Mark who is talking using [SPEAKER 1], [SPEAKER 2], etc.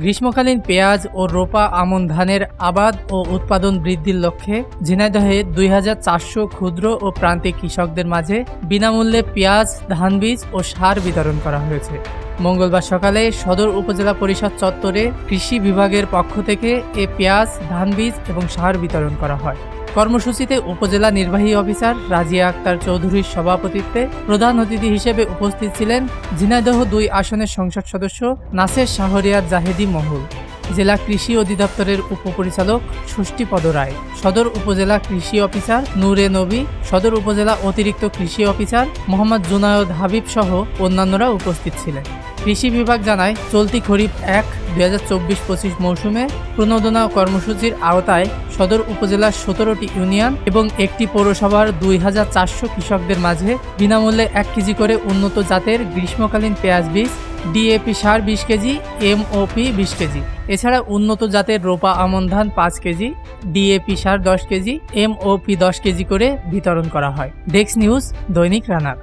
[SPEAKER 1] গ্রীষ্মকালীন পেঁয়াজ ও রোপা আমন ধানের আবাদ ও উৎপাদন বৃদ্ধির লক্ষ্যে ঝিনাইদহে 2400 ক্ষুদ্র ও প্রান্তিক কৃষকদের মাঝে বিনামূল্যে পেঁয়াজ, ধান বীজ ও সার বিতরণ করা হয়েছে। মঙ্গলবার সকালে সদর উপজেলা পরিষদ চত্বরে কৃষি বিভাগের পক্ষ থেকে এ পেঁয়াজ, ধান বীজ এবং সার বিতরণ করা হয়। কর্মসূচিতে উপজেলা নির্বাহী অফিসার রাজিয়া আক্তার চৌধুরীর সভাপতিত্বে প্রধান অতিথি হিসেবে উপস্থিত ছিলেন ঝিনাইদহ 2 আসনের সংসদ সদস্য নাসের শাহরিয়ার জাহেদী মহল, জেলা কৃষি অধিদপ্তরের উপপরিচালক ষষ্ঠীপদ রায়, সদর উপজেলা কৃষি অফিসার নূরে নবী, সদর উপজেলা অতিরিক্ত কৃষি অফিসার মোহাম্মদ জুনায়দ হাবিব সহ অন্যান্যরা উপস্থিত ছিলেন। কৃষি বিভাগ জানায়, চলতি খরিফ 1-2024-25 মৌসুমে প্রণোদনা কর্মসূচির আওতায় সদর উপজেলার 17টি ইউনিয়ন এবং একটি পৌরসভার 2400 কৃষকদের মাঝে বিনামূল্যে 1 কেজি করে উন্নত জাতের গ্রীষ্মকালীন পেঁয়াজ বীজ, ডিএপি সার 20 কেজি, এমওপি 20 কেজি, এছাড়া উন্নত জাতের রোপা আমন ধান 5 কেজি, ডিএপি সার 10 কেজি, এমওপি 10 কেজি করে বিতরণ করা হয়। ডেস্ক নিউজ, দৈনিক রানার।